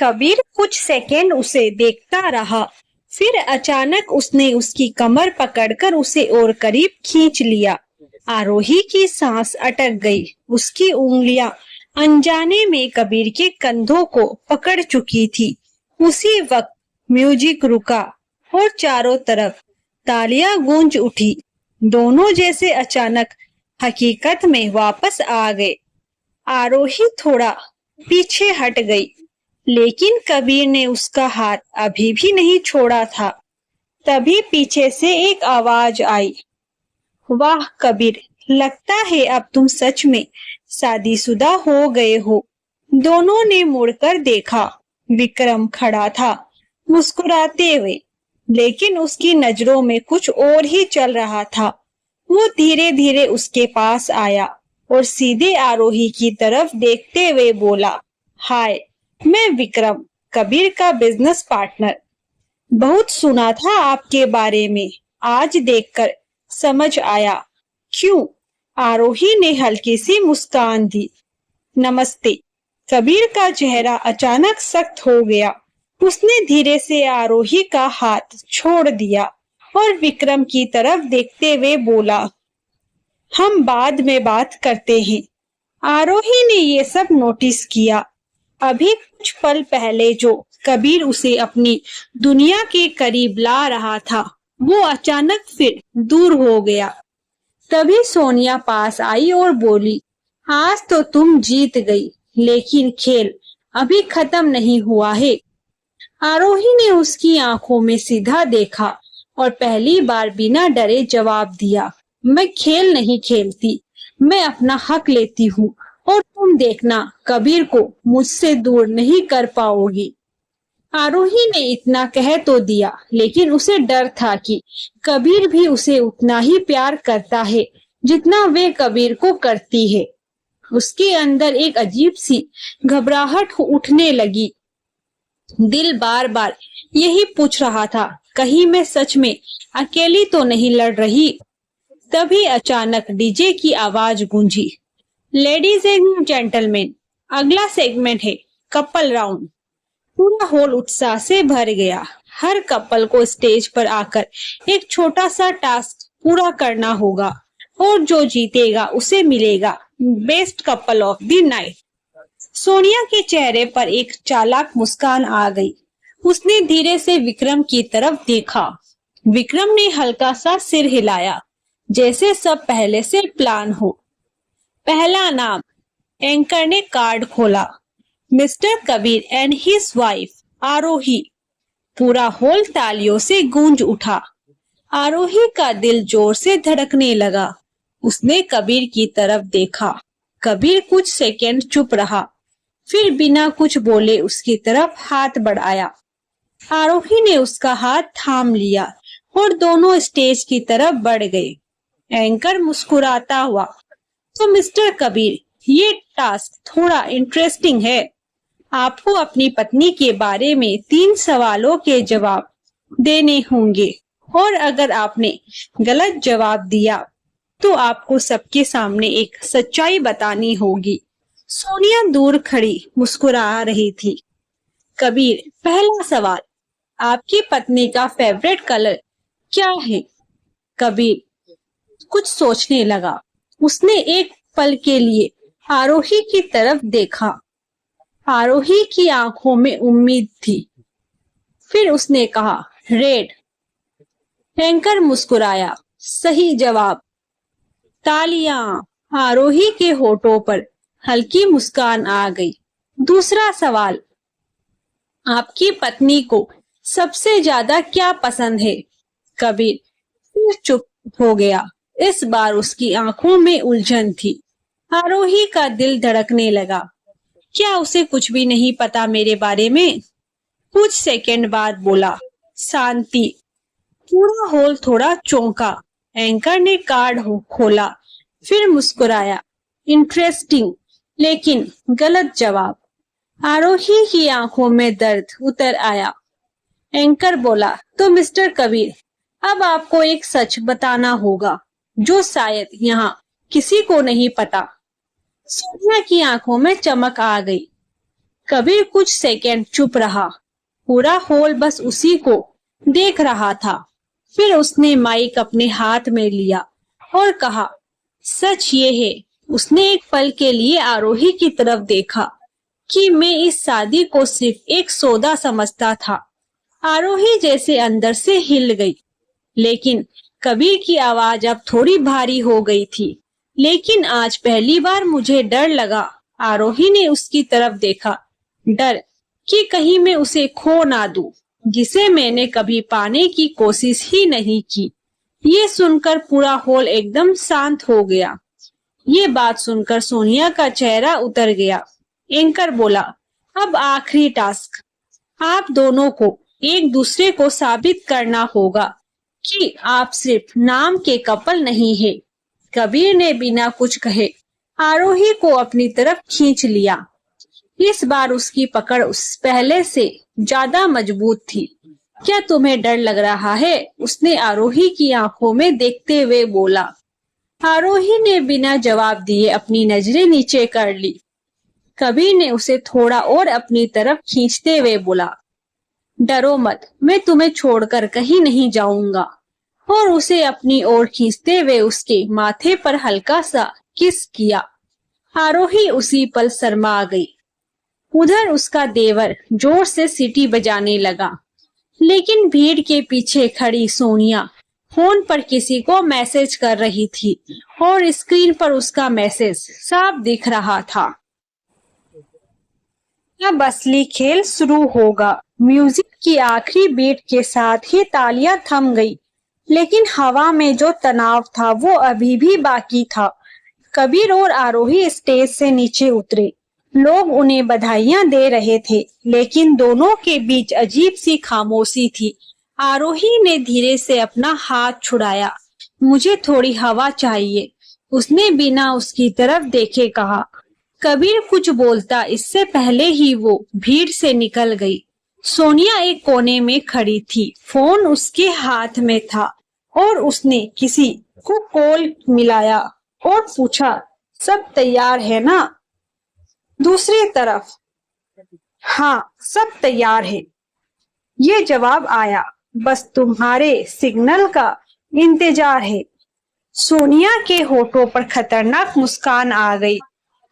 कबीर कुछ सेकंड उसे देखता रहा, फिर अचानक उसने उसकी कमर पकड़कर उसे और करीब खींच लिया। आरोही की सांस अटक गई। उसकी उंगलियां अनजाने में कबीर के कंधों को पकड़ चुकी थी। उसी वक्त म्यूजिक रुका और चारों तरफ तालियां गूंज उठी। दोनों जैसे अचानक हकीकत में वापस आ गए। आरोही थोड़ा पीछे हट गई, लेकिन कबीर ने उसका हाथ अभी भी नहीं छोड़ा था। तभी पीछे से एक आवाज आई, वाह कबीर, लगता है अब तुम सच में शादीशुदा हो गए हो। दोनों ने मुड़कर देखा। विक्रम खड़ा था, मुस्कुराते हुए, लेकिन उसकी नजरों में कुछ और ही चल रहा था। वो धीरे धीरे उसके पास आया और सीधे आरोही की तरफ देखते हुए बोला, हाय, मैं विक्रम, कबीर का बिजनेस पार्टनर। बहुत सुना था आपके बारे में, आज देखकर समझ आया। क्यों? आरोही ने हल्की सी मुस्कान दी। नमस्ते। कबीर का चेहरा अचानक सख्त हो गया। उसने धीरे से आरोही का हाथ छोड़ दिया और विक्रम की तरफ देखते हुए बोला, हम बाद में बात करते हैं। आरोही ने ये सब नोटिस किया। अभी कुछ पल पहले जो कबीर उसे अपनी दुनिया के करीब ला रहा था, वो अचानक फिर दूर हो गया। तभी सोनिया पास आई और बोली, आज तो तुम जीत गई, लेकिन खेल अभी खत्म नहीं हुआ है। आरोही ने उसकी आंखों में सीधा देखा और पहली बार बिना डरे जवाब दिया, मैं खेल नहीं खेलती, मैं अपना हक लेती हूँ और तुम देखना, कबीर को मुझसे दूर नहीं कर पाओगी। आरोही ने इतना कह तो दिया, लेकिन उसे डर था कि कबीर भी उसे उतना ही प्यार करता है जितना वे कबीर को करती है। उसके अंदर एक अजीब सी घबराहट उठने लगी। दिल बार बार यही पूछ रहा था, कहीं मैं सच में अकेली तो नहीं लड़ रही। तभी अचानक डीजे की आवाज गूंजी। लेडीज एंड जेंटलमैन, अगला सेगमेंट है कपल राउंड। पूरा हॉल उत्साह से भर गया। हर कपल को स्टेज पर आकर एक छोटा सा टास्क पूरा करना होगा और जो जीतेगा उसे मिलेगा best couple of the night. Sonia के चेहरे पर एक चालाक मुस्कान आ गई। उसने धीरे से विक्रम की तरफ देखा। विक्रम ने हल्का सा सिर हिलाया, जैसे सब पहले से प्लान हो। पहला नाम। एंकर ने कार्ड खोला, mister Kabir and his wife Arohi. पूरा हॉल तालियों से गूंज उठा। आरोही का दिल जोर से धड़कने लगा। उसने कबीर की तरफ देखा। कबीर कुछ सेकंड चुप रहा, फिर बिना कुछ बोले उसकी तरफ हाथ बढ़ाया। आरोही ने उसका हाथ थाम लिया और दोनों स्टेज की तरफ बढ़ गए। एंकर मुस्कुराता हुआ, तो मिस्टर कबीर, ये टास्क थोड़ा इंटरेस्टिंग है। आपको अपनी पत्नी के बारे में 3 सवालों के जवाब देने होंगे और अगर आपने गलत जवाब दिया तो आपको सबके सामने एक सच्चाई बतानी होगी। सोनिया दूर खड़ी मुस्कुरा रही थी। कबीर, पहला सवाल, आपकी पत्नी का फेवरेट कलर क्या है? कबीर कुछ सोचने लगा। उसने एक पल के लिए आरोही की तरफ देखा। आरोही की आंखों में उम्मीद थी। फिर उसने कहा, रेड। एंकर मुस्कुराया, सही जवाब। तालियां। आरोही के होठों पर हल्की मुस्कान आ गई। दूसरा सवाल, आपकी पत्नी को सबसे ज्यादा क्या पसंद है? कबीर फिर चुप हो गया। इस बार उसकी आंखों में उलझन थी। आरोही का दिल धड़कने लगा। क्या उसे कुछ भी नहीं पता मेरे बारे में? कुछ सेकंड बाद बोला, शांति। पूरा हॉल थोड़ा चौंका। एंकर ने कार्ड खोला, फिर मुस्कुराया, इंटरेस्टिंग, लेकिन गलत जवाब। आरोही की आंखों में दर्द उतर आया। एंकर बोला, तो मिस्टर कबीर, अब आपको एक सच बताना होगा जो शायद यहाँ किसी को नहीं पता। सोनिया की आंखों में चमक आ गई। कबीर कुछ सेकंड चुप रहा। पूरा हॉल बस उसी को देख रहा था। फिर उसने माइक अपने हाथ में लिया और कहा, सच ये है, उसने एक पल के लिए आरोही की तरफ देखा कि मैं इस शादी को सिर्फ एक सौदा समझता था। आरोही जैसे अंदर से हिल गई, लेकिन कबीर की आवाज अब थोड़ी भारी हो गई थी। लेकिन आज पहली बार मुझे डर लगा। आरोही ने उसकी तरफ देखा, डर कि कहीं मैं उसे खो ना दूं, जिसे मैंने कभी पाने की कोशिश ही नहीं की। ये सुनकर पूरा हॉल एकदम शांत हो गया। ये बात सुनकर सोनिया का चेहरा उतर गया। एंकर बोला, अब आखिरी टास्क, आप दोनों को एक दूसरे को साबित करना होगा कि आप सिर्फ नाम के कपल नहीं है। कबीर ने बिना कुछ कहे आरोही को अपनी तरफ खींच लिया। इस बार उसकी पकड़ उस पहले से ज्यादा मजबूत थी। क्या तुम्हें डर लग रहा है? उसने आरोही की आंखों में देखते हुए बोला। आरोही ने बिना जवाब दिए अपनी नजरें नीचे कर ली। कबीर ने उसे थोड़ा और अपनी तरफ खींचते हुए बोला, डरो मत, मैं तुम्हें छोड़कर कहीं नहीं जाऊंगा। और उसे अपनी ओर खींचते हुए उसके माथे पर हल्का सा किस किया। आरोही उसी पल शर्मा गई। उधर उसका देवर जोर से सीटी बजाने लगा, लेकिन भीड़ के पीछे खड़ी सोनिया फोन पर किसी को मैसेज कर रही थी और स्क्रीन पर उसका मैसेज साफ दिख रहा था। अब असली खेल शुरू होगा। म्यूजिक की आखिरी बीट के साथ ही तालियां थम गई, लेकिन हवा में जो तनाव था वो अभी भी बाकी था। कबीर और आरोही स्टेज से नीचे उतरे। लोग उन्हें बधाइयां दे रहे थे, लेकिन दोनों के बीच अजीब सी खामोशी थी। आरोही ने धीरे से अपना हाथ छुड़ाया। मुझे थोड़ी हवा चाहिए, उसने बिना उसकी तरफ देखे कहा। कबीर कुछ बोलता इससे पहले ही वो भीड़ से निकल गई। सोनिया एक कोने में खड़ी थी, फोन उसके हाथ में था और उसने किसी को कॉल मिलाया और पूछा, सब तैयार है ना? दूसरी तरफ, हाँ सब तैयार है, ये जवाब आया। बस तुम्हारे सिग्नल का इंतजार है। सोनिया के होठों पर खतरनाक मुस्कान आ गई।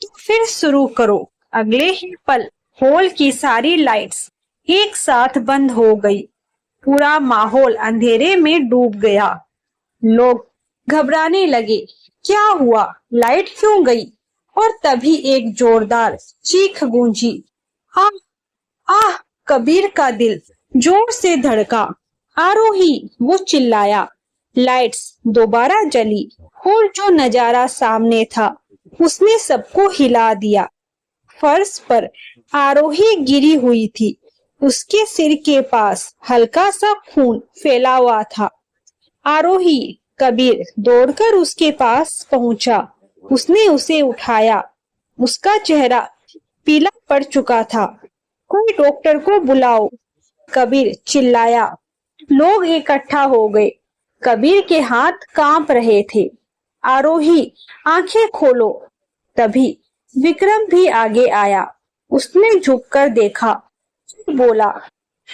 तो फिर शुरू करो। अगले ही पल हॉल की सारी लाइट्स एक साथ बंद हो गई। पूरा माहौल अंधेरे में डूब गया। लोग घबराने लगे, क्या हुआ, लाइट क्यों गई? और तभी एक जोरदार चीख गूंजी। आह आह! कबीर का दिल जोर से धड़का। आरोही, वो चिल्लाया। लाइट्स दोबारा जली और जो नजारा सामने था उसने सबको हिला दिया। फर्श पर आरोही गिरी हुई थी। उसके सिर के पास हल्का सा खून फैला हुआ था। आरोही, कबीर दौड़कर उसके पास पहुंचा। उसने उसे उठाया। उसका चेहरा पीला पड़ चुका था। कोई डॉक्टर को बुलाओ, कबीर चिल्लाया। लोग इकट्ठा हो गए। कबीर के हाथ कांप रहे थे। आरोही, आंखें खोलो। तभी विक्रम भी आगे आया। उसने झुककर देखा, बोला,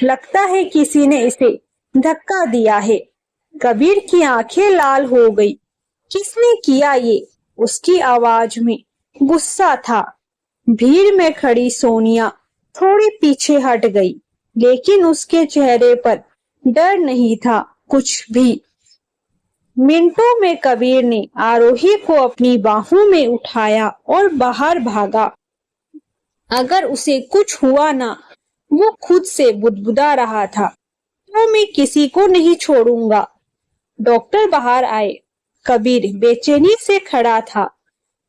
लगता है किसी ने इसे धक्का दिया है। कबीर की आंखें लाल हो गई। किसने किया ये? उसकी आवाज में गुस्सा था। भीड़ में खड़ी सोनिया थोड़ी पीछे हट गई, लेकिन उसके चेहरे पर डर नहीं था कुछ भी। मिनटों में कबीर ने आरोही को अपनी बाहों में उठाया और बाहर भागा। अगर उसे कुछ हुआ ना, वो खुद से बुदबुदा रहा था, तो मैं किसी को नहीं छोड़ूंगा। डॉक्टर बाहर आए। कबीर बेचैनी से खड़ा था।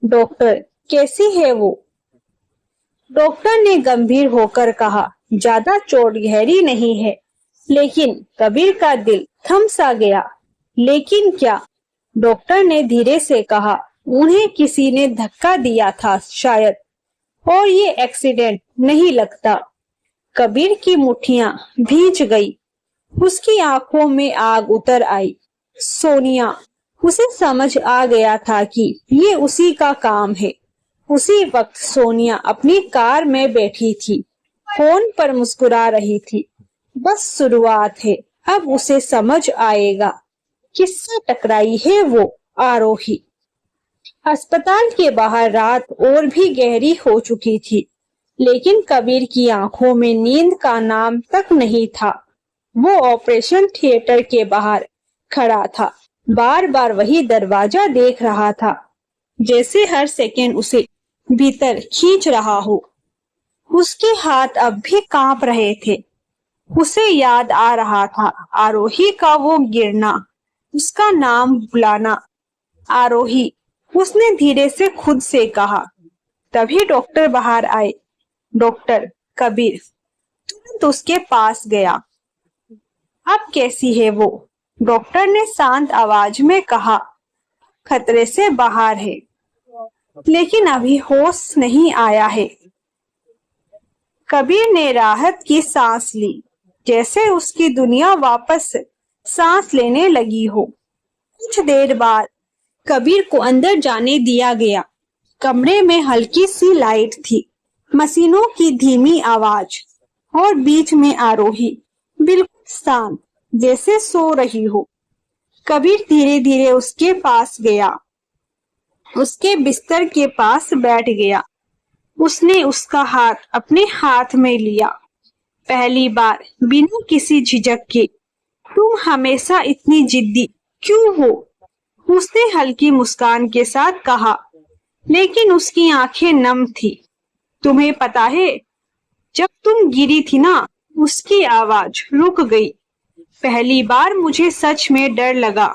डॉक्टर, कैसी है वो? डॉक्टर ने गंभीर होकर कहा, ज्यादा चोट गहरी नहीं है। लेकिन कबीर का दिल थम सा गया। लेकिन क्या? डॉक्टर ने धीरे से कहा, उन्हें किसी ने धक्का दिया था शायद, और ये एक्सीडेंट नहीं लगता। कबीर की मुट्ठियां भींच गई। उसकी आंखों में आग उतर आई। सोनिया, उसे समझ आ गया था कि ये उसी का काम है। उसी वक्त सोनिया अपनी कार में बैठी थी। फोन पर मुस्कुरा रही थी। बस शुरुआत है, अब उसे समझ आएगा किससे टकराई है वो आरोही। अस्पताल के बाहर रात और भी गहरी हो चुकी थी, लेकिन कबीर की आंखों में नींद का नाम तक नहीं था। वो ऑपरेशन थिएटर के बाहर खड़ा था, बार बार वही दरवाजा देख रहा था, जैसे हर सेकंड उसे भीतर खींच रहा हो। उसके हाथ अब भी कांप रहे थे। उसे याद आ रहा था आरोही का वो गिरना, उसका नाम बुलाना। आरोही, उसने धीरे से खुद से कहा। तभी डॉक्टर बाहर आए। डॉक्टर कबीर तुरंत उसके पास गया। अब कैसी है वो? डॉक्टर ने शांत आवाज में कहा। खतरे से बाहर है, लेकिन अभी होश नहीं आया है। कबीर ने राहत की सांस ली, जैसे उसकी दुनिया वापस सांस लेने लगी हो। कुछ देर बाद कबीर को अंदर जाने दिया गया। कमरे में हल्की सी लाइट थी, मशीनों की धीमी आवाज और बीच में आरोही बिल्कुल शांत, जैसे सो रही हो। कबीर धीरे धीरे उसके पास गया, उसके बिस्तर के पास बैठ गया। उसने उसका हाथ अपने हाथ में लिया। पहली बार बिना किसी झिझक के। तुम हमेशा इतनी जिद्दी क्यों हो? उसने हल्की मुस्कान के साथ कहा, लेकिन उसकी आंखें नम थी। तुम्हें पता है, जब तुम गिरी थी ना, उसकी आवाज रुक गई। पहली बार मुझे सच में डर लगा।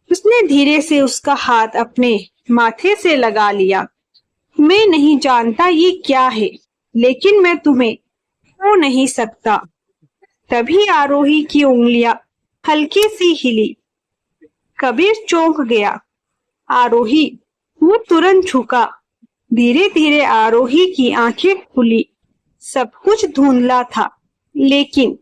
उसने धीरे से उसका हाथ अपने माथे से लगा लिया। मैं नहीं जानता ये क्या है, लेकिन मैं तुम्हें खो नहीं सकता। तभी आरोही की उंगलियां हल्की सी हिली। कबीर चौंक गया। आरोही, वो तुरंत झुका। धीरे धीरे आरोही की आंखें खुली। सब कुछ धुंधला था, लेकिन